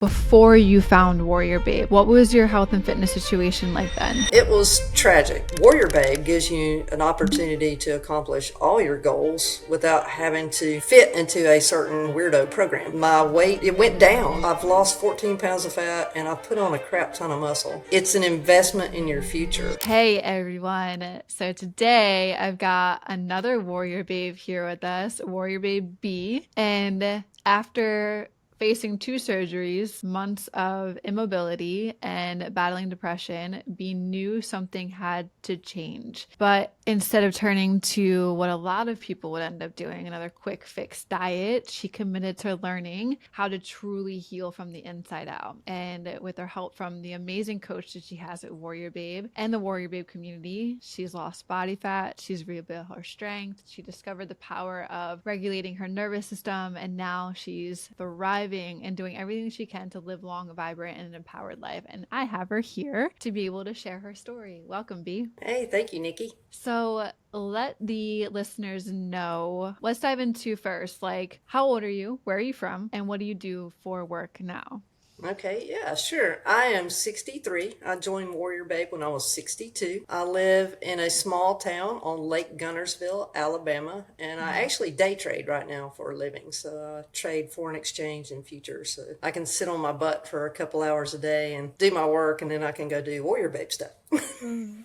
before you found WarriorBabe? What was your health and fitness situation like then? It was tragic. WarriorBabe gives you an opportunity to accomplish all your goals without having to fit into a certain weirdo program. My weight, it went down. I've lost 14 pounds of fat and I've put on a crap ton of muscle. It's an investment in your future. Hey everyone. So today I've got another WarriorBabe here with us, WarriorBabe B. And after facing 2 surgeries, months of immobility, and battling depression, B knew something had to change. But instead of turning to what a lot of people would end up doing, another quick fix diet, she committed to learning how to truly heal from the inside out. And with her help from the amazing coach that she has at WarriorBabe and the WarriorBabe community, she's lost body fat, she's rebuilt her strength, she discovered the power of regulating her nervous system, and now she's thriving and doing everything she can to live long, vibrant, and an empowered life. And I have her here to be able to share her story. Welcome, B. Hey, thank you, Nikki. So let the listeners know. Let's dive into first, like, how old are you? Where are you from? And what do you do for work now? Okay, yeah, sure. I am 63. I joined WarriorBabe when I was 62. I live in a small town on Lake Gunnersville, Alabama, and I actually day trade right now for a living. So I trade foreign exchange and futures. So I can sit on my butt for a couple hours a day and do my work, and then I can go do WarriorBabe stuff.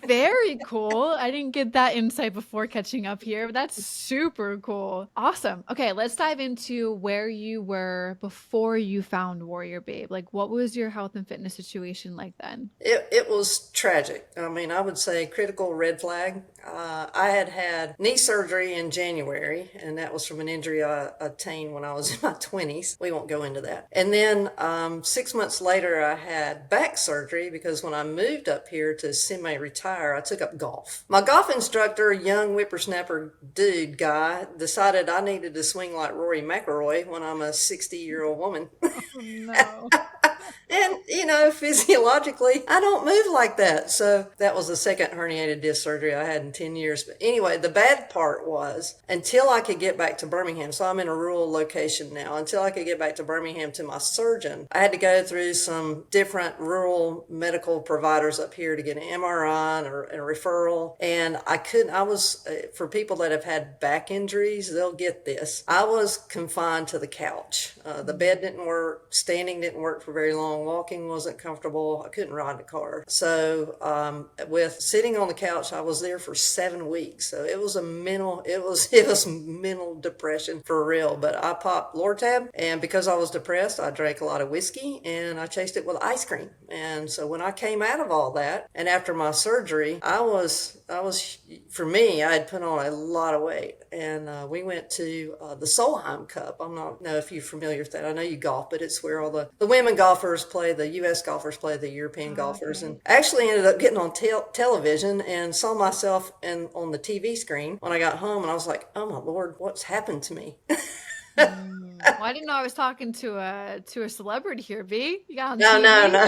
Very cool. I didn't get that insight before catching up here, but that's super cool. Awesome. Okay, let's dive into where you were before you found WarriorBabe. Like, what was your health and fitness situation like then? It was tragic. I mean, I would say critical red flag. I had knee surgery in January, and that was from an injury I attained when I was in my 20s. We won't go into that. And then 6 months later, I had back surgery because when I moved up here to semi-retire, I took up golf. My golf instructor, young whippersnapper dude guy, decided I needed to swing like Rory McIlroy when I'm a 60-year-old woman. Oh, no. And, physiologically, I don't move like that. So that was the second herniated disc surgery I had in 10 years. But anyway, the bad part was until I could get back to Birmingham, so I'm in a rural location now, until I could get back to Birmingham to my surgeon, I had to go through some different rural medical providers up here to get an MRI or a referral. And for people that have had back injuries, they'll get this. I was confined to the couch. The bed didn't work, standing didn't work for very long. Walking wasn't comfortable. I couldn't ride the car. So with sitting on the couch, I was there for 7 weeks. So it was it was mental depression for real. But I popped Lortab, and because I was depressed, I drank a lot of whiskey and I chased it with ice cream. And so when I came out of all that, and after my surgery, for me, I had put on a lot of weight. And we went to the Solheim Cup. I don't know if you're familiar with that. I know you golf, but it's where all the women golfers play, the U.S. golfers play the European golfers. Okay. And I actually ended up getting on television and saw myself on the TV screen when I got home. And I was like, oh my Lord, what's happened to me? Well, I didn't know I was talking to a celebrity here, B. You got on No, TV? no.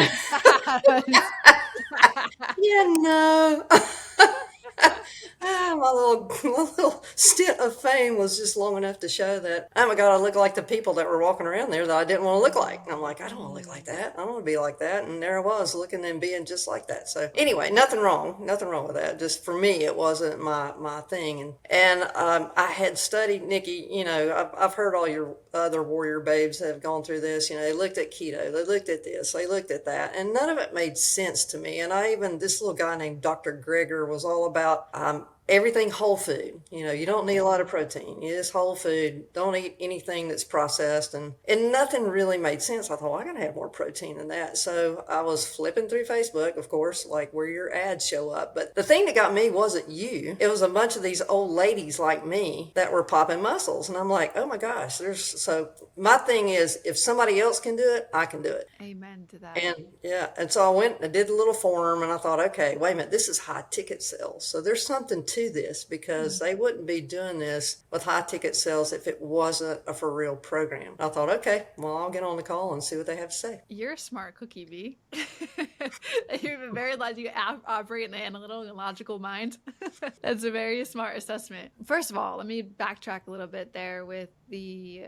Yeah, no. My little stint of fame was just long enough to show that, oh my God, I look like the people that were walking around there that I didn't want to look like. And I'm like, I don't want to look like that. I don't want to be like that. And there I was looking and being just like that. So anyway, nothing wrong with that. Just for me, it wasn't my thing. And I had studied, Nikki, I've heard all your other warrior babes have gone through this. They looked at keto, they looked at this, they looked at that, and none of it made sense to me. And this little guy named Dr. Greger was all about everything whole food. You don't need a lot of protein. You just whole food. Don't eat anything that's processed. And nothing really made sense. I thought, well, I gotta have more protein than that. So I was flipping through Facebook, of course, like where your ads show up. But the thing that got me wasn't you. It was a bunch of these old ladies like me that were popping muscles. And I'm like, oh my gosh, so my thing is, if somebody else can do it, I can do it. Amen to that. And so I went and I did a little form, and I thought, okay, wait a minute, this is high ticket sales. So there's something to this, because they wouldn't be doing this with high ticket sales if it wasn't a for real program. I thought, okay, well, I'll get on the call and see what they have to say. You're a smart cookie, B. You're very logical. You operate in the analytical and logical mind. That's a very smart assessment. First of all, let me backtrack a little bit there with the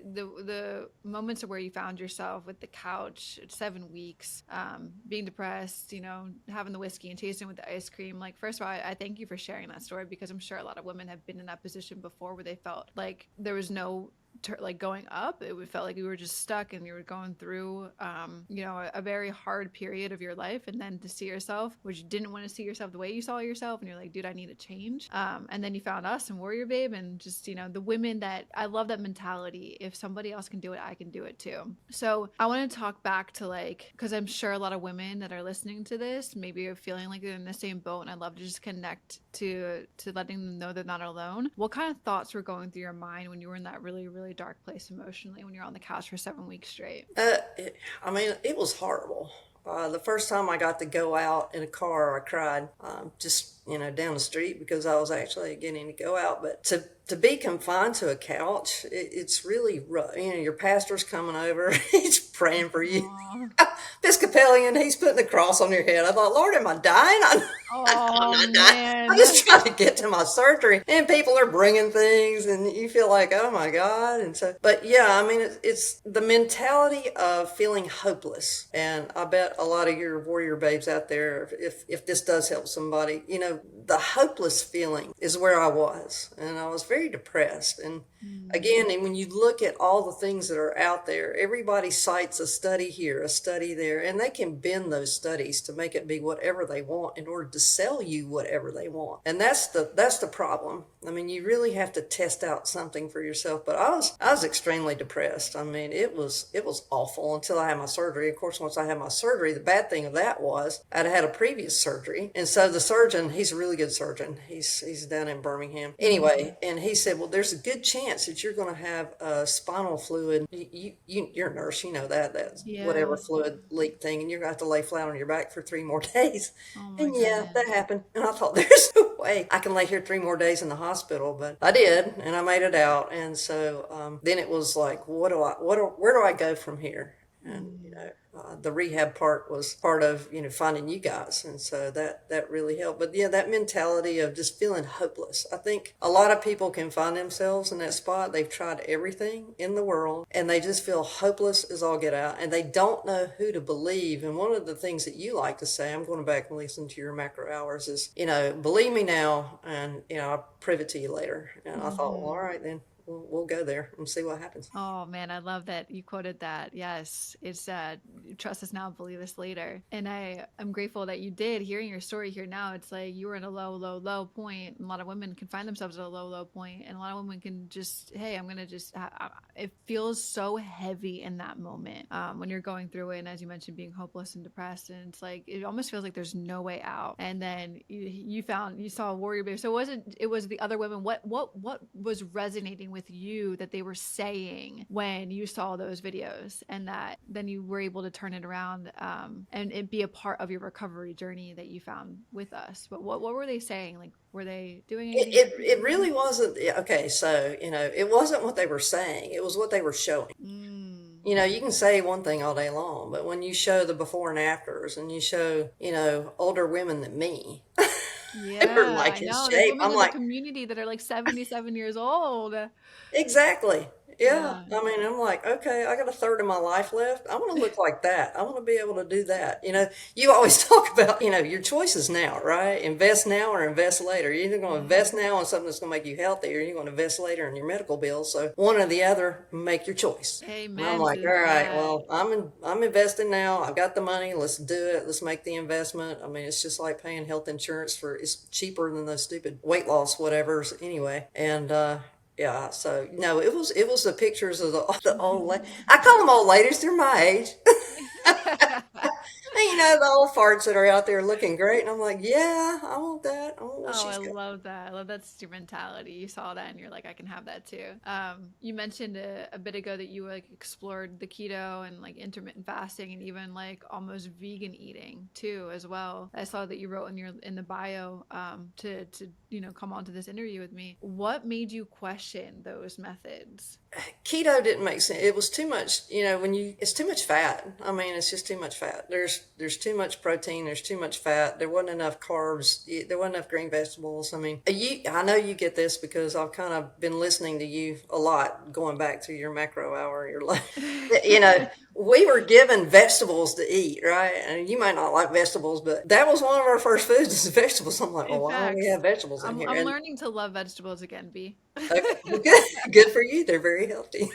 the moments of where you found yourself with the couch at 7 weeks, being depressed, having the whiskey and tasting with the ice cream. Like, first of all, I thank you for sharing that story, because I'm sure a lot of women have been in that position before, where they felt like there was no like going up. It felt like you were just stuck, and you were going through a very hard period of your life, and then to see yourself, which you didn't want to see yourself the way you saw yourself, and you're like, dude, I need a change. And then you found us and WarriorBabe, and just the women that I love, that mentality. If somebody else can do it, I can do it too. So I want to talk back to, like, because I'm sure a lot of women that are listening to this maybe are feeling like they're in the same boat, and I'd love to just connect to letting them know they're not alone. What kind of thoughts were going through your mind when you were in that really, really dark place emotionally, when you're on the couch for 7 weeks straight? It was horrible. The first time I got to go out in a car, I cried, just down the street, because I was actually getting to go out. But to be confined to a couch, it's really rough. Your pastor's coming over, he's praying for you. Aw. Episcopalian, he's putting the cross on your head. I thought, Lord, am I dying? I know I'm Oh not dying. I'm man. just trying to get to my surgery, and people are bringing things, and you feel like, oh my God. And so, but yeah, I mean, it's the mentality of feeling hopeless. And I bet a lot of your warrior babes out there, if this does help somebody, the hopeless feeling is where I was, and I was very depressed. And again, and when you look at all the things that are out there, everybody cites a study here, a study there, and they can bend those studies to make it be whatever they want in order to sell you whatever they want. And that's the problem. I mean, you really have to test out something for yourself. But I was extremely depressed. I mean, it was awful until I had my surgery. Of course, once I had my surgery, the bad thing of that was I'd had a previous surgery, and so the surgeon, he's a really good surgeon. He's down in Birmingham. Anyway, and he said, well, there's a good chance that you're going to have spinal fluid. You're a nurse, you know that's Yeah. whatever fluid leak thing, and you're going to have to lay flat on your back for 3 more days. Oh my And yeah, that goodness. happened. And I thought, there's no way I can lay here 3 more days in the hospital, but I did, and I made it out. And so then it was like, where do I go from here? And the rehab part was part of finding you guys, and so that really helped. But yeah, that mentality of just feeling hopeless. I think a lot of people can find themselves in that spot. They've tried everything in the world, and they just feel hopeless as all get out, and they don't know who to believe. And one of the things that you like to say, I'm going back and listen to your macro hours, is believe me now, and I'll prove it to you later. And I thought, well, all right then. We'll go there and see what happens. Oh man, I love that you quoted that. Yes, it's trust us now, believe us later. And I'm grateful that you did. Hearing your story here now, it's like you were in a low, low, low point. And a lot of women can find themselves at a low, low point, and a lot of women can just, hey, I'm gonna just. It feels so heavy in that moment when you're going through it, and as you mentioned, being hopeless and depressed, and it's like it almost feels like there's no way out. And then you saw a warrior babe. So it was the other women. What was resonating with you that they were saying when you saw those videos, and that then you were able to turn it around and it be a part of your recovery journey that you found with us? But what were they saying? Like, were they doing It, anything it, it differently? really wasn't. Yeah, okay, so it wasn't what they were saying, it was what they were showing. Mm. You can say one thing all day long, but when you show the before and afters, and you show older women than me that are Yeah, like I in know. There's shape, women I'm in the like, community that are like 77 years old. exactly. Yeah. Yeah. I mean, I'm like, okay, I got a third of my life left. I want to look like that. I want to be able to do that. You always talk about, your choices now, right? Invest now or invest later. You're either going to Yeah. invest now on something that's going to make you healthy, or you're going to invest later in your medical bills. So one or the other, make your choice. And I'm Amen like, all to right, that. well, I'm investing now. I've got the money. Let's do it. Let's make the investment. I mean, it's just like paying health insurance it's cheaper than those stupid weight loss whatevers anyway. And yeah, so no, it was the pictures of the I call them old ladies. They're my age. And the old farts that are out there looking great, and I'm like, yeah, I want that. I want what Oh, I she's got. love that. I love that's your mentality. You saw that and you're like, I can have that too. You mentioned a bit ago that you like explored the keto and like intermittent fasting and even like almost vegan eating too as well. I saw that you wrote in the bio to come on to this interview with me. What made you question those methods? keto didn't make sense. It was too much, it's too much fat. I mean, it's just too much fat. There's too much protein. There's too much fat. There wasn't enough carbs. There wasn't enough green vegetables. I mean, I know you get this because I've kind of been listening to you a lot, going back through your macro hour, your life. You know, we were given vegetables to eat, right? And you might not like vegetables, but that was one of our first foods is vegetables. I'm like, well, In why don't we fact, have vegetables in here? I'm And learning to love vegetables again, B. okay, well, good, good for you. They're very healthy.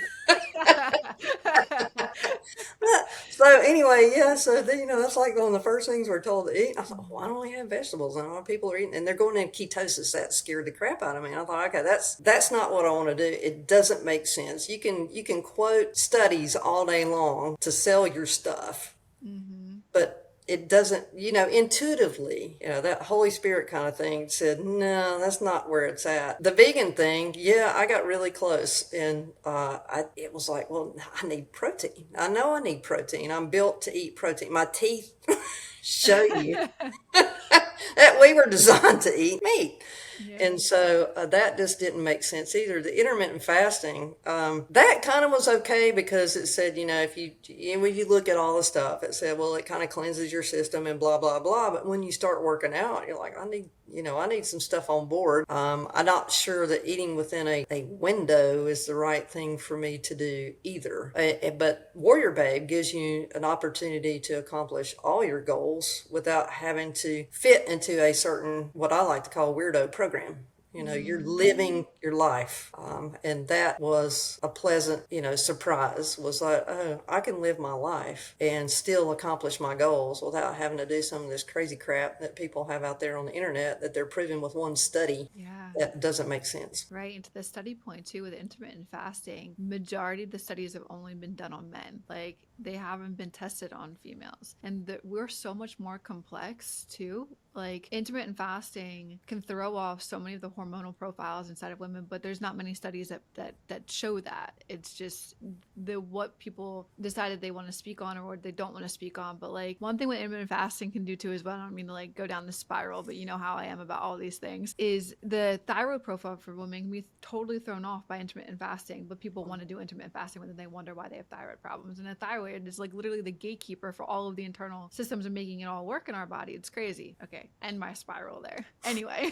So anyway, yeah. So then, that's like one of the first things we're told to eat. I thought, why don't we have vegetables? And a lot of people are eating, and they're going into ketosis. That scared the crap out of me. And I thought, okay, that's not what I want to do. It doesn't make sense. You can quote studies all day long to sell your stuff, Hmm. but it doesn't, intuitively, that Holy Spirit kind of thing said, no, that's not where it's at. The vegan thing, yeah, I got really close. And it was like, well, I need protein. I know I need protein. I'm built to eat protein. My teeth show you that we were designed to eat meat. Yeah. And so that just didn't make sense either. The intermittent fasting, that kind of was okay because it said, when you look at all the stuff, it said, well, it kind of cleanses your system and blah, blah, blah. But when you start working out, you're like, I need some stuff on board. I'm not sure that eating within a window is the right thing for me to do either. But WarriorBabe gives you an opportunity to accomplish all your goals without having to fit into a certain, what I like to call weirdo program. You're Hmm. living your life. And that was a pleasant, surprise, was like, oh, I can live my life and still accomplish my goals without having to do some of this crazy crap that people have out there on the internet that they're proving with one study Yeah. that doesn't make sense. Right. And to the study point too with intermittent fasting, majority of the studies have only been done on men. Like they haven't been tested on females. And we're so much more complex too. Like intermittent fasting can throw off so many of the hormonal profiles inside of women, but there's not many studies that show that. It's just the what people decided they want to speak on or what they don't want to speak on. But like one thing what intermittent fasting can do too as well, I don't mean to like go down the spiral, but you know how I am about all these things, is the thyroid profile for women can be totally thrown off by intermittent fasting. But people want to do intermittent fasting when they wonder why they have thyroid problems. And the thyroid is like literally the gatekeeper for all of the internal systems and making it all work in our body. It's crazy. Okay, end my spiral there. Anyway,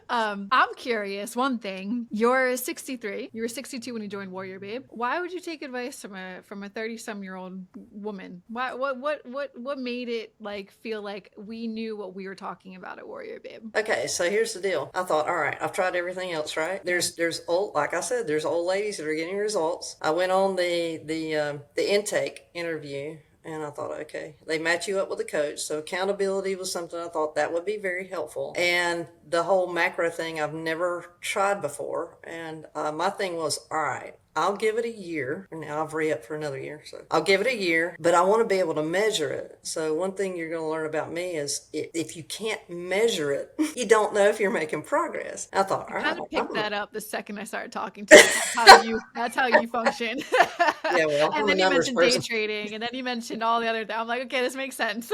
I'm curious. One thing, you're 63. You were 62 when you joined WarriorBabe. Why would you take advice from a 30-some-year-old woman? What made it like feel like we knew what we were talking about at WarriorBabe? Okay, so here's the deal. I thought, all right, I've tried everything else, right? Yeah. There's old, like I said, there's old ladies that are getting results. I went on the intake interview, and I thought, okay, they match you up with a coach. So accountability was something I thought that would be very helpful. And the whole macro thing I've never tried before. And my thing was, all right, I'll give it a year, and now I've re-upped for another year. So I'll give it a year, but I want to be able to measure it. So one thing you're going to learn about me is if you can't measure it, you don't know if you're making progress. I thought, I all kind right, of I'm picked gonna, that up the second I started talking to you. That's how you function. yeah, well, And I'm a then you numbers mentioned day person. trading, and then you mentioned all the other things. I'm like, okay, this makes sense.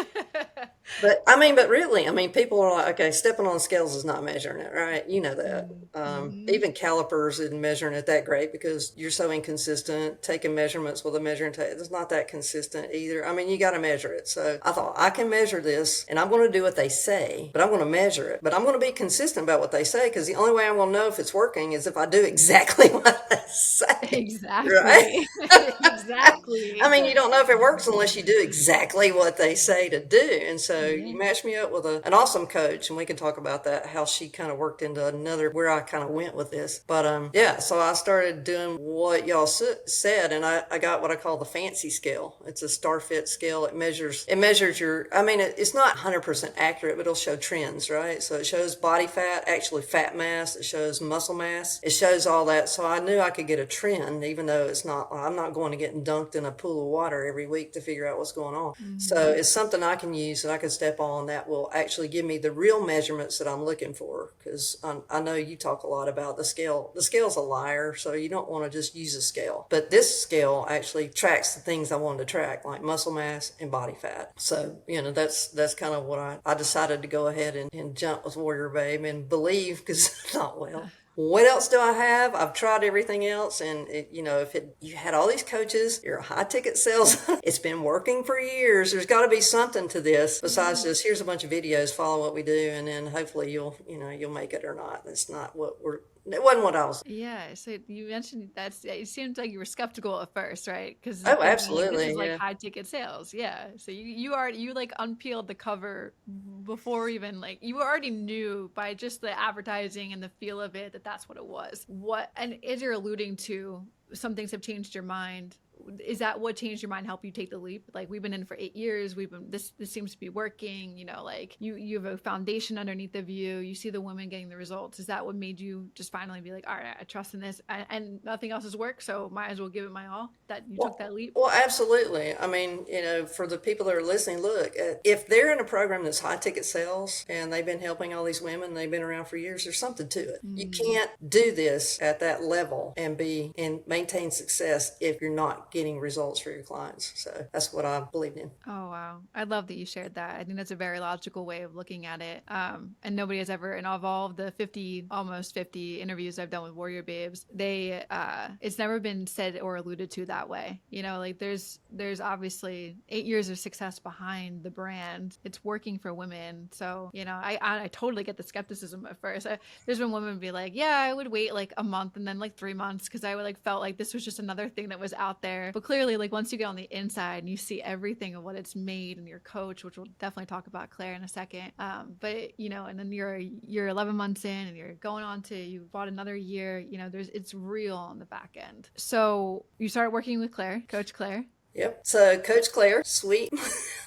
But really, people are like, okay, stepping on scales is not measuring it, right? You know that. Mm-hmm. Even calipers isn't measuring it that great because you're so inconsistent. Taking measurements with a measuring tape, it's not that consistent either. You got to measure it. So I thought I can measure this, and I'm going to do what they say, but I'm going to measure it. But I'm going to be consistent about what they say because the only way I'm going to know if it's working is if I do exactly what they say, right? Exactly. Exactly. You don't know if it works unless you do exactly what they say to do. And so Yeah. you matched me up with an awesome coach, and we can talk about that, how she kind of worked into another, where I kind of went with this. But yeah, so I started doing what y'all said, and I got what I call the fancy scale. It's a StarFit scale. It measures your, it's not 100% accurate, but it'll show trends, right? So it shows body fat, actually fat mass. It shows muscle mass. It shows all that. So I knew I could get a trend, even though I'm not going to get dunked in a pool of water every week to figure out what's going on. So Mm-hmm. it's something I can use that I can step on that will actually give me the real measurements that I'm looking for. Because I know you talk a lot about the scale. The scale's a liar, so you don't want to just use a scale. But this scale actually tracks the things I wanted to track, like muscle mass and body fat. So, that's kind of what I decided to go ahead and jump with WarriorBabe and believe, because I thought, well, what else do I have? I've tried everything else, and if you had all these coaches, you're a high ticket sales, it's been working for years. There's got to be something to this besides just here's a bunch of videos, follow what we do, and then hopefully you'll make it or not. That's not what we're. It wasn't what I was. Yeah, so you mentioned it seemed like you were skeptical at first, right? Because Oh, thinking like this absolutely, is like yeah. high ticket sales. Yeah. So you like unpeeled the cover before even like you already knew by just the advertising and the feel of it that that's what it was. What and as you're alluding to, some things have changed your mind. Is that what changed your mind, help you take the leap? Like we've been in for 8 years, we've been this seems to be working, like you have a foundation underneath of you, you see the women getting the results. Is that what made you just finally be like, all right, I trust in this, and nothing else has worked, so might as well give it my all, that you took that leap? Well, absolutely. I mean, for the people that are listening, look, if they're in a program that's high ticket sales and they've been helping all these women, they've been around for years, there's something to it. You can't do this at that level and maintain success if you're not getting results for your clients. So that's what I believed in. Oh wow, I love that you shared that. I think that's a very logical way of looking at it. And nobody has ever, in all of the 50, almost 50 interviews I've done with Warrior Babes, it's never been said or alluded to that way. Like there's obviously 8 years of success behind the brand. It's working for women. So I totally get the skepticism at first. There's been women be like, yeah, I would wait like a month and then like 3 months because I would like felt like this was just another thing that was out there. But clearly, like once you get on the inside and you see everything of what it's made and your coach, which we'll definitely talk about Claire in a second. But and then you're 11 months in and you're going on to you bought another year. It's real on the back end. So you started working with Claire, Coach Claire. Yep. So Coach Claire, sweet.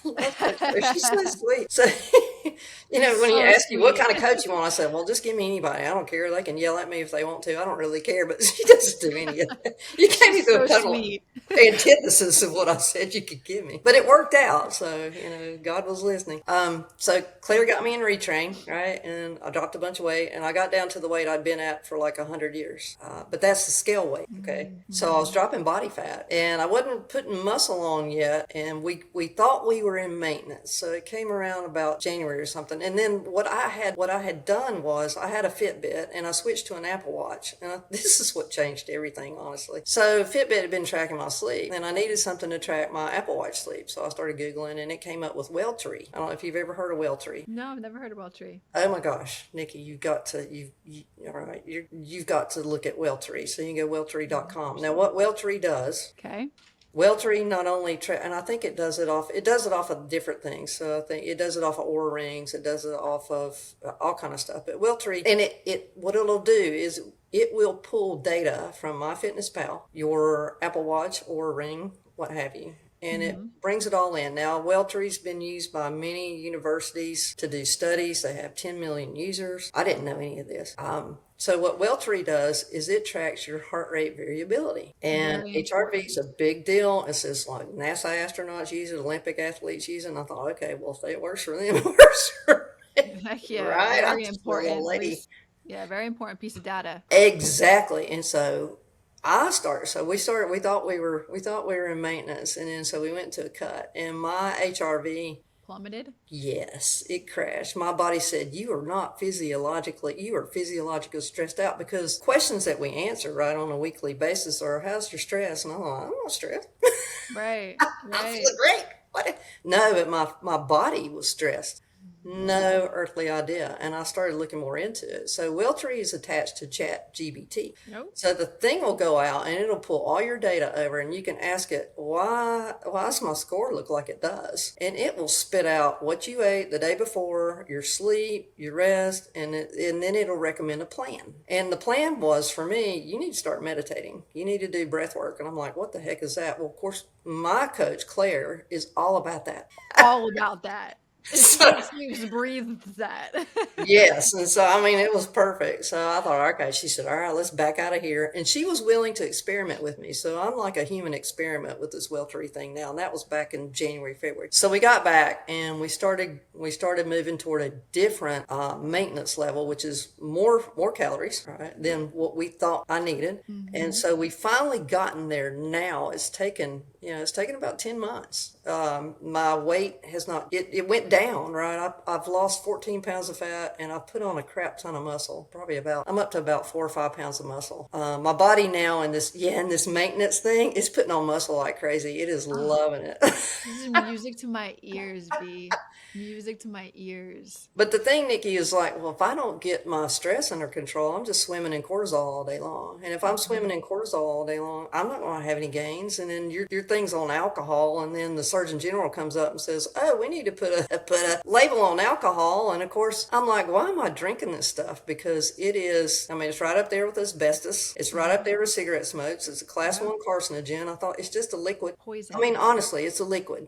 Love Coach Claire. She's so sweet. So, She's when you so ask you what sweet. kind of coach you want, I said, well, just give me anybody. I don't care. They can yell at me if they want to. I don't really care, but she doesn't do any of that. You gave me She's the so total sweet. antithesis of what I said you could give me. But it worked out. So, God was listening. So Claire got me in retrain, right? And I dropped a bunch of weight and I got down to the weight I'd been at for like 100 years. But that's the scale weight. Okay. So I was dropping body fat and I wasn't putting muscle on yet. And we thought we were in maintenance. So it came around about January or something. And then what I had done was I had a Fitbit and I switched to an Apple Watch. And this is what changed everything, honestly. So Fitbit had been tracking my sleep and I needed something to track my Apple Watch sleep. So I started Googling and it came up with Welltree. I don't know if you've ever heard of Welltree. No, I've never heard of Tree. Oh my gosh, Nikki, all right, you've got to look at Welltree. So you can go welltree.com. Now what Welltree does, Okay. Welltree not only and I think it does it off of different things. So I think it does it off of Oura rings, it does it off of all kind of stuff. But Welltree, and it what it'll do is it will pull data from MyFitnessPal, your Apple Watch, Oura ring, what have you, and it brings it all in. Now, Welltree's been used by many universities to do studies. They have 10 million users. I didn't know any of this. So what Welltree does is it tracks your heart rate variability. And Very HRV important. is a big deal. It says like NASA astronauts use it, Olympic athletes use it. And I thought, okay, well, if it works for them, it works for me. Heck yeah, Right? I'm very just a little important. lady. Yeah, very important piece of data. Exactly. And so we thought we were in maintenance. And then so we went to a cut and my HRV, Plummeted. yes, it crashed. My body said, you are physiologically stressed out because questions that we answer right on a weekly basis are, how's your stress? And I'm like, I'm not stressed. Right, I'm right. feeling great. What? No, but my body was stressed. No earthly idea. And I started looking more into it. So Welltree is attached to ChatGPT. Nope. So the thing will go out and it'll pull all your data over and you can ask it, why does my score look like it does? And it will spit out what you ate the day before, your sleep, your rest, and then it'll recommend a plan. And the plan was for me, you need to start meditating. You need to do breath work. And I'm like, what the heck is that? Well, of course, my coach, Claire, is all about that. All about that. She So sleeps, breathes that. yes, and so I mean it was perfect. So I thought, okay, she said, all right, let's back out of here. And she was willing to experiment with me. So I'm like a human experiment with this Welltree thing now. And that was back in January, February. So we got back and we started moving toward a different maintenance level, which is more calories, right, than what we thought I needed. And so we finally gotten there now. It's taken about 10 months. My weight has not, it went down, right? I've lost 14 pounds of fat and I've put on a crap ton of muscle, probably about, I'm up to about 4 or 5 pounds of muscle. My body now in this maintenance thing is putting on muscle like crazy. It is Oh, loving it. this is music to my ears, B. Music to my ears. But the thing, Nikki, is like, well, if I don't get my stress under control, I'm just swimming in cortisol all day long. And if I'm swimming in cortisol all day long, I'm not going to have any gains. And then your thing's on alcohol, and then the Surgeon General comes up and says, "Oh, we need to put a label on alcohol." And of course, I'm like, why am I drinking this stuff? Because it is, I mean, it's right up there with asbestos. It's right up Yeah. there with cigarette smokes. It's a class Yeah. one carcinogen. I thought it's just a liquid. I Poison. mean, honestly, it's a liquid.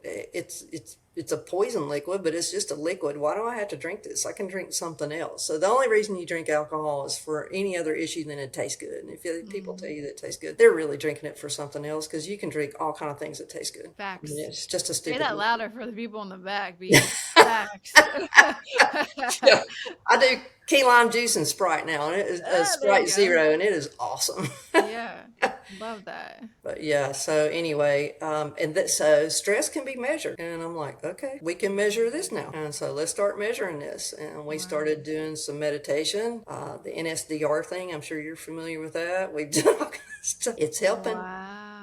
It's a poison liquid, but it's just a liquid. Why do I have to drink this? I can drink something else. So the only reason you drink alcohol is for any other issue than it tastes good. And if people tell you that it tastes good, they're really drinking it for something else, because you can drink all kind of things that taste good. I mean, Facts. it's just a Say stupid. that louder for the people in the back, B. Facts. Yeah, I do key lime juice and Sprite now, and it is Ah, there you Sprite go. Zero, and it is awesome. Yeah. Love that. But yeah, so anyway, so stress can be measured. And I'm like, okay, we can measure this now. And so let's start measuring this. And we Wow. started doing some meditation, the NSDR thing. I'm sure you're familiar with that. We've done all kinds of stuff. It's helping.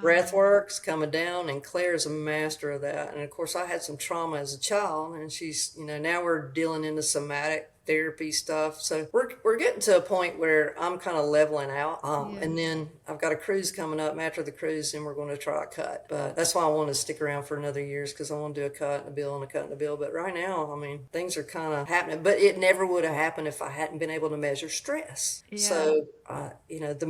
Breath Wow. work's coming down, and Claire's a master of that. And of course, I had some trauma as a child, and she's, now we're dealing into somatic therapy stuff. So we're getting to a point where I'm kind of leveling out. Yeah. And then I've got a cruise coming up. And after the cruise, and we're going to try a cut. But that's why I want to stick around for another year, because I want to do a cut and a bill and a cut and a bill. But right now, I mean, things are kind of happening. But it never would have happened if I hadn't been able to measure stress. Yeah. So the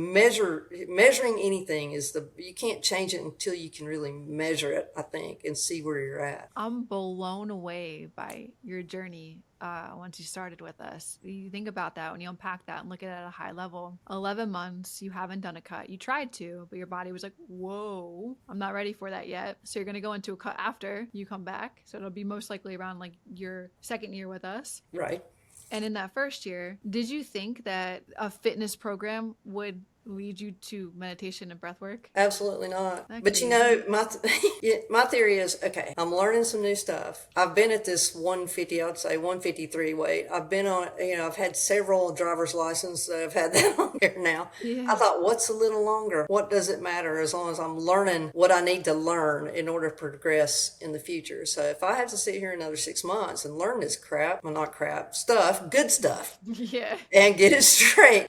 measuring anything you can't change it until you can really measure it, I think, and see where you're at. I'm blown away by your journey once you started with us. You think about that when you unpack that and look at it at a high level. 11 months, you haven't done a cut. You tried to, but your body was like, whoa, I'm not ready for that yet. So you're going to go into a cut after you come back. So it'll be most likely around like your second year with us. Right. And in that first year, did you think that a fitness program would lead you to meditation and breath work? Absolutely not. That But crazy. my theory is, okay, I'm learning some new stuff. I've been at this 150, I'd say 153 weight. I've been on, I've had several driver's licenses that have had that on here now. I Yeah. thought, what's a little longer? What does it matter, as long as I'm learning what I need to learn in order to progress in the future? So if I have to sit here another 6 months and learn this crap, well, not crap, stuff, good stuff, Yeah. and get it straight,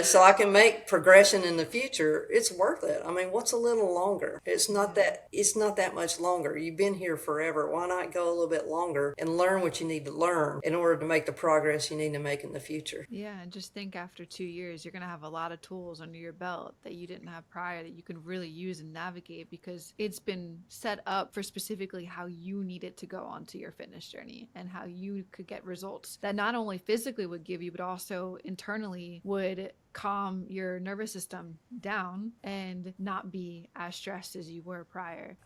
so I can make progression in the future, it's worth it. I mean, what's a little longer? It's not that much longer. You've been here forever. Why not go a little bit longer and learn what you need to learn in order to make the progress you need to make in the future? Yeah, and just think after 2 years, you're going to have a lot of tools under your belt that you didn't have prior that you can really use and navigate, because it's been set up for specifically how you need it to go onto your fitness journey and how you could get results that not only physically would give you, but also internally would calm your nervous system down and not be as stressed as you were prior.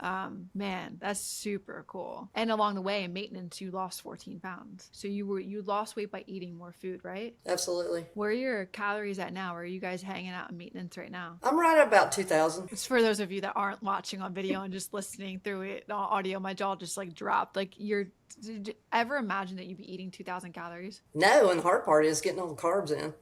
Man, that's super cool. And along the way in maintenance, you lost 14 pounds. So you lost weight by eating more food, right? Absolutely. Where are your calories at now? Where are you guys hanging out in maintenance right now? I'm right at about 2,000. It's for those of you that aren't watching on video and just listening through it on audio. My jaw just like dropped. Like, did you ever imagine that you'd be eating 2,000 calories? No, and the hard part is getting all the carbs in.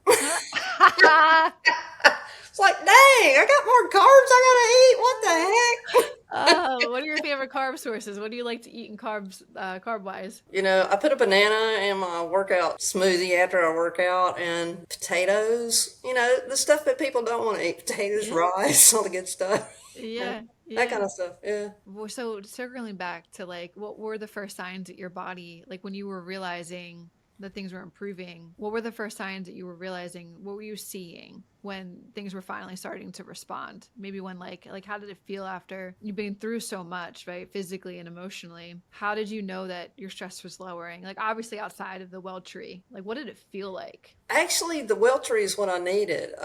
It's like, dang, I got more carbs I gotta eat. What the heck? Oh, what are your favorite carb sources? What do you like to eat in carbs, carb wise? I put a banana in my workout smoothie after I work out, and potatoes, the stuff that people don't want to eat, potatoes, rice, all the good stuff. Yeah, That yeah. kind of stuff. Yeah. Well, so circling back to like, what were the first signs that your body, like when you were realizing that things were improving, what were the first signs that you were realizing? What were you seeing when things were finally starting to respond? Maybe when like how did it feel after you've been through so much, right? Physically and emotionally. How did you know that your stress was lowering? Like obviously outside of the well tree, like what did it feel like? Actually, the Welter is what I needed.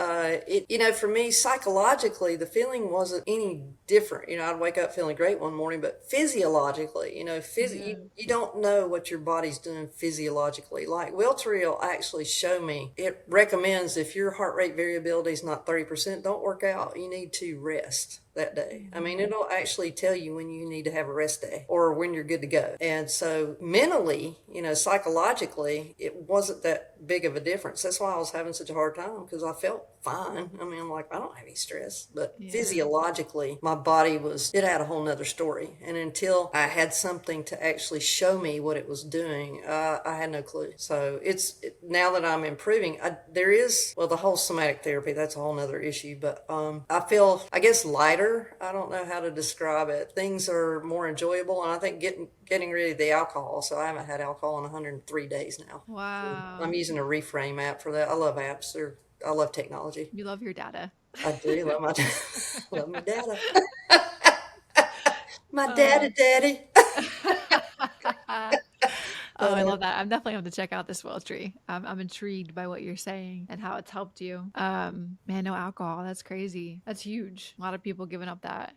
For me, psychologically, the feeling wasn't any different. I'd wake up feeling great one morning, but physiologically, Yeah. you don't know what your body's doing physiologically. Like Welter will actually show me. It recommends if your heart rate variability is not 30%, don't work out. You need to rest. that day. I mean, Mhm. it'll actually tell you when you need to have a rest day or when you're good to go. And so mentally, psychologically, it wasn't that big of a difference. That's why I was having such a hard time, because I felt fine. I mean, I'm like, I don't have any stress. But Yeah. physiologically, my body it had a whole nother story. And until I had something to actually show me what it was doing, I had no clue. So now that I'm improving, there is, well, the whole somatic therapy, that's a whole nother issue. But I feel, I guess, lighter. I don't know how to describe it. Things are more enjoyable. And I think getting rid of the alcohol. So I haven't had alcohol in 103 days now. I'm Wow. using a Reframe app for that. I love apps. I love technology. You love your data. I do love my love my data. My Uh, data daddy. Oh, I love that. I'm definitely have to check out this Will tree. I'm intrigued by what you're saying and how it's helped you. Man, no alcohol. That's crazy. That's huge. A lot of people giving up that.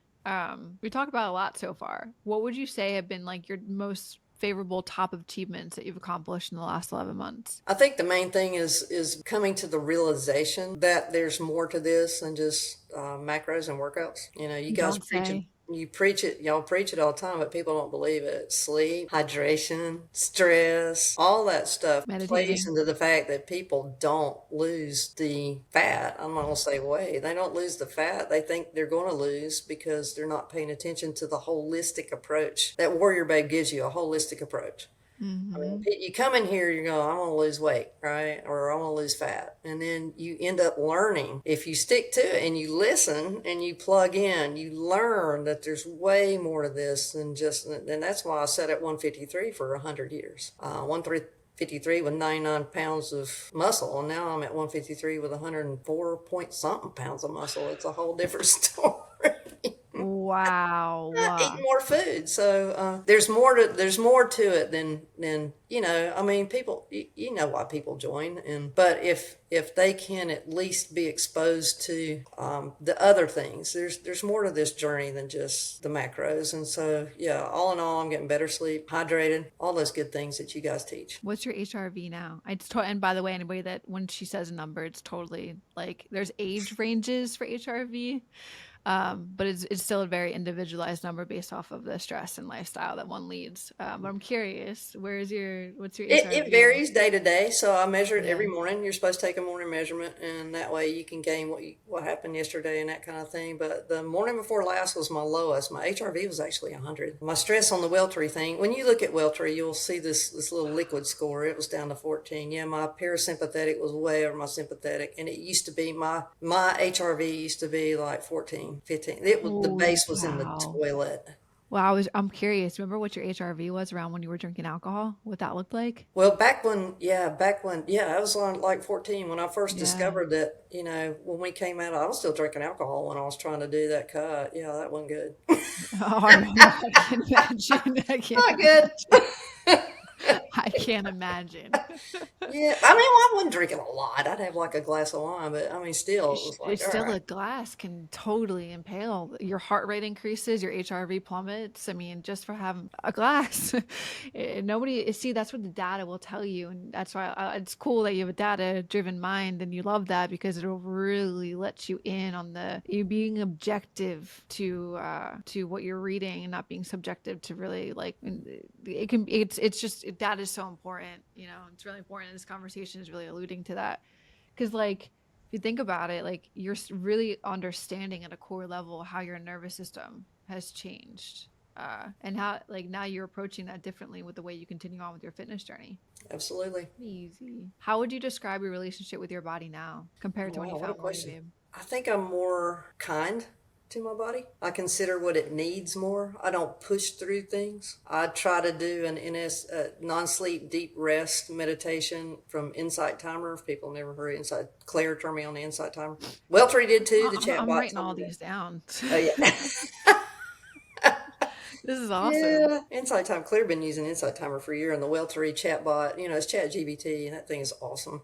We talked about a lot so far. What would you say have been like your most favorable top achievements that you've accomplished in the last 11 months? I think the main thing is coming to the realization that there's more to this than just macros and workouts. You You guys don't preach it. say. You preach it, y'all preach it all the time, but people don't believe it. Sleep, hydration, stress, all that stuff plays Meditating. into the fact that people don't lose the fat. I'm not going to say weight. They don't lose the fat. They think they're going to lose because they're not paying attention to the holistic approach. That WarriorBabe gives you a holistic approach. I mean, Mm-hmm. you come in here, you go, I want to lose weight, right? Or I want to lose fat. And then you end up learning. If you stick to it and you listen and you plug in, you learn that there's way more to this than just, and that's why I sat at 153 for 100 years. 153 with 99 pounds of muscle. And now I'm at 153 with 104 point something pounds of muscle. It's a whole different story. Wow. Eating Wow. more food. So there's more to it than I mean, people, you know why people join, but if they can at least be exposed to the other things, there's more to this journey than just the macros. And so yeah, all in all, I'm getting better sleep, hydrated, all those good things that you guys teach. What's your HRV now? And by the way, anybody that when she says a number, it's totally like there's age ranges for HRV. But it's still a very individualized number based off of the stress and lifestyle that one leads. But I'm curious, what's your It HRV? varies day to day, so I measure it Yeah. every morning. You're supposed to take a morning measurement, and that way you can gain what happened yesterday and that kind of thing. But the morning before last was my lowest. My HRV was actually 100. My stress on the Weltery thing. When you look at Weltery, you'll see this little liquid score. It was down to 14. Yeah, my parasympathetic was way over my sympathetic, and it used to be my HRV used to be like 14, 15. The Oh, base was in the wow. toilet. Well, I'm curious. Remember what your HRV was around when you were drinking alcohol? What that looked like? Well, back when, I was on like 14 when I first Yeah. discovered that, when we came out, I was still drinking alcohol when I was trying to do that cut. Yeah, that wasn't good. Oh, I know. I can imagine. I can't Not good. imagine. I can't imagine. Yeah, I mean, well, I wasn't drinking a lot. I'd have like a glass of wine, but I mean, still, it was like, It's all still right. a glass can totally impale. Your heart rate increases, your HRV plummets. I mean, just for having a glass. Nobody see that's what the data will tell you, and that's why it's cool that you have a data-driven mind and you love that because it'll really let you in on the you being objective to what you're reading and not being subjective to really like it can it's just that is so important. It's really important. This conversation is really alluding to that because like if you think about it, like you're really understanding at a core level how your nervous system has changed, and how like now you're approaching that differently with the way you continue on with your fitness journey. Absolutely. Easy. How would you describe your relationship with your body now compared to when you Wow, what a found Warrior question. Babe? I think I'm more kind to my body. I consider what it needs more. I don't push through things. I try to do an non-sleep deep rest meditation from Insight Timer. If people never heard of Insight, Claire turned me on the Insight Timer. Weltery did too. The chat I'm bot writing told all me that. these down. Oh yeah. This is awesome. Yeah, Insight Timer. Claire been using Insight Timer for a year, and the Weltery chatbot, it's Chat GBT, and that thing is awesome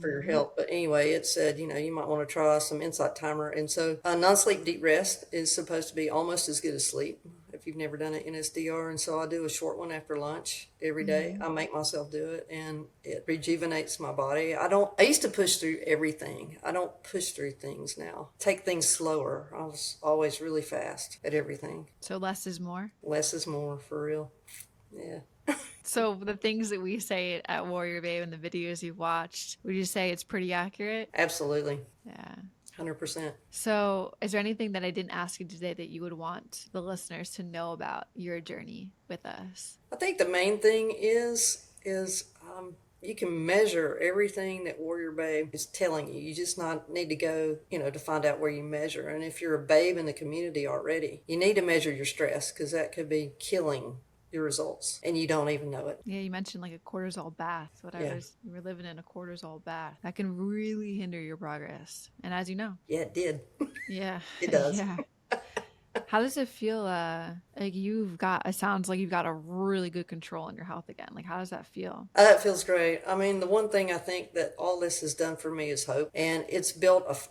for your Hmm. health. But anyway, it said, you might want to try some Insight Timer. And so non-sleep deep rest is supposed to be almost as good as sleep. if you've never done an NSDR. And so I do a short one after lunch every day. I make myself do it, and it rejuvenates my body. I used to push through everything. I don't push through things now. Take things slower. I was always really fast at everything. So less is more. Less is more, for real. Yeah. So the things that we say at Warrior Babe and the videos you've watched, would you say it's pretty accurate? Absolutely. Yeah. 100%. So is there anything that I didn't ask you today that you would want the listeners to know about your journey with us? I think the main thing is you can measure everything that Warrior Babe is telling you. You just not need to go, to find out where you measure. And if you're a babe in the community already, you need to measure your stress, because that could be killing your results and you don't even know it. Yeah, you mentioned like a cortisol bath. You were living in a cortisol bath. That can really hinder your progress. And as you know. Yeah, it did. Yeah. It does. Yeah. How does it feel? Like it sounds like you've got a really good control on your health again. Like, how does that feel? It feels great. I mean, the one thing I think that all this has done for me is hope, and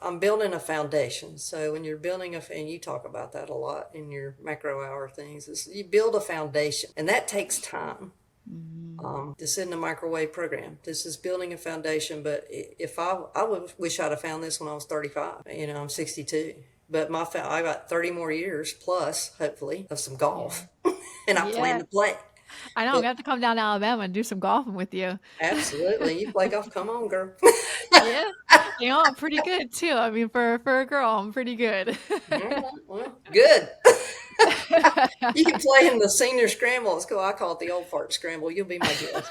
I'm building a foundation. So when you're building and you talk about that a lot in your macro hour things, is you build a foundation, and that takes time. This isn't a microwave program. This is building a foundation. But if I would wish I'd have found this when I was 35. I'm 62. But I got 30 more years plus, hopefully, of some golf. And I plan to play. I know. I'm going to have to come down to Alabama and do some golfing with you. Absolutely. You play golf. Come on, girl. Yeah. I'm pretty good too. I mean, for a girl, I'm pretty good. Well, good. You can play in the senior scramble. I call it the old fart scramble. You'll be my guest.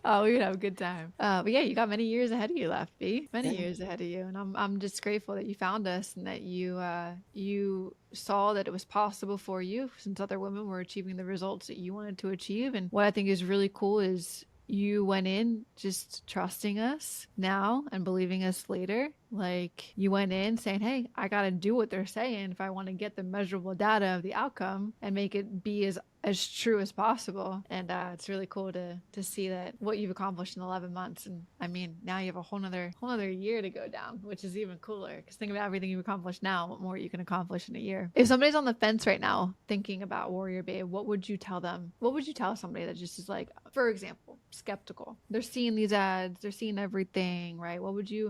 Oh, we would have a good time. But yeah, you got many years ahead of you left, B. Many years ahead of you, and I'm just grateful that you found us and that you saw that it was possible for you, since other women were achieving the results that you wanted to achieve. And what I think is really cool is you went in just trusting us now and believing us later. Like, you went in saying, hey, I got to do what they're saying if I want to get the measurable data of the outcome and make it be as true as possible. And it's really cool to see that what you've accomplished in 11 months. And I mean, now you have a whole nother year to go down, which is even cooler, because think about everything you've accomplished now, what more you can accomplish in a year. If somebody's on the fence right now thinking about Warrior Babe, what would you tell them? What would you tell somebody that just is like, for example, skeptical? They're seeing these ads, they're seeing everything, right?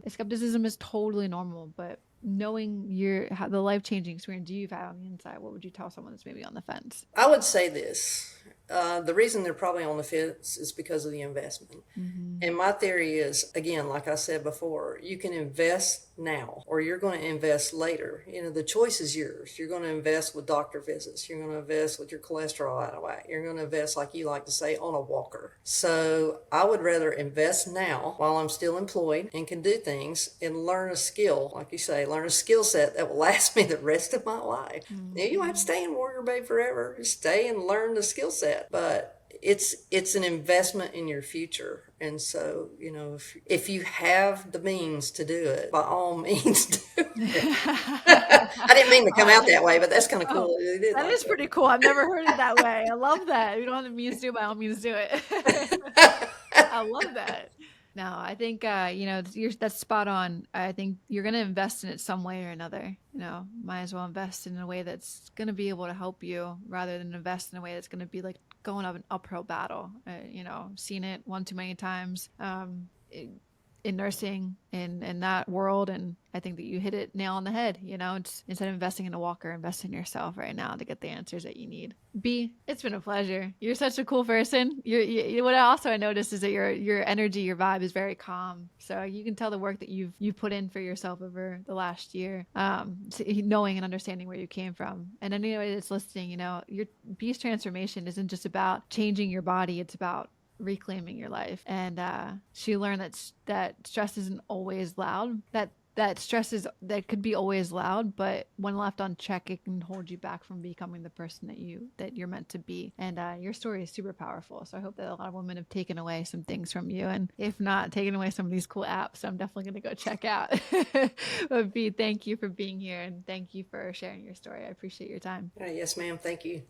Skepticism is totally normal, but knowing the life-changing experience you've had on the inside, what would you tell someone that's maybe on the fence? I would say this. The reason they're probably on the fence is because of the investment. And my theory is, again, like I said before, you can invest now or you're going to invest later. The choice is yours. You're going to invest with doctor visits. You're going to invest with your cholesterol out of whack. You're going to invest, like you like to say, on a walker. So I would rather invest now while I'm still employed and can do things and learn a skill, like you say, learn a skill set that will last me the rest of my life. Now, you don't have to stay in Warrior Babe forever. Just stay and learn the skill set. But it's an investment in your future. And so, if you have the means to do it, by all means do it. I didn't mean to come out that way, but that's kind of cool. That is pretty cool. I've never heard it that way. I love that. You don't have the means to do it, by all means do it. I love that. No, I think, that's spot on. I think you're going to invest in it some way or another. Might as well invest in a way that's going to be able to help you rather than invest in a way that's going to be like going up an uphill battle. Seen it one too many times in nursing in that world. And I think that you hit it nail on the head. It's, instead of investing in a walker, invest in yourself right now to get the answers that you need. B, it's been a pleasure. You're such a cool person. What I noticed is that your energy, your vibe is very calm. So you can tell the work that you've put in for yourself over the last year, knowing and understanding where you came from. And anybody that's listening, your B's transformation isn't just about changing your body. It's about reclaiming your life. And she learned that stress isn't always loud, that that could be always loud, but when left unchecked, it can hold you back from becoming the person that you're meant to be. And your story is super powerful. So I hope that a lot of women have taken away some things from you, and if not, taken away some of these cool apps. So I'm definitely going to go check out. But B, thank you for being here, and thank you for sharing your story. I appreciate your time. Yes, ma'am. Thank you.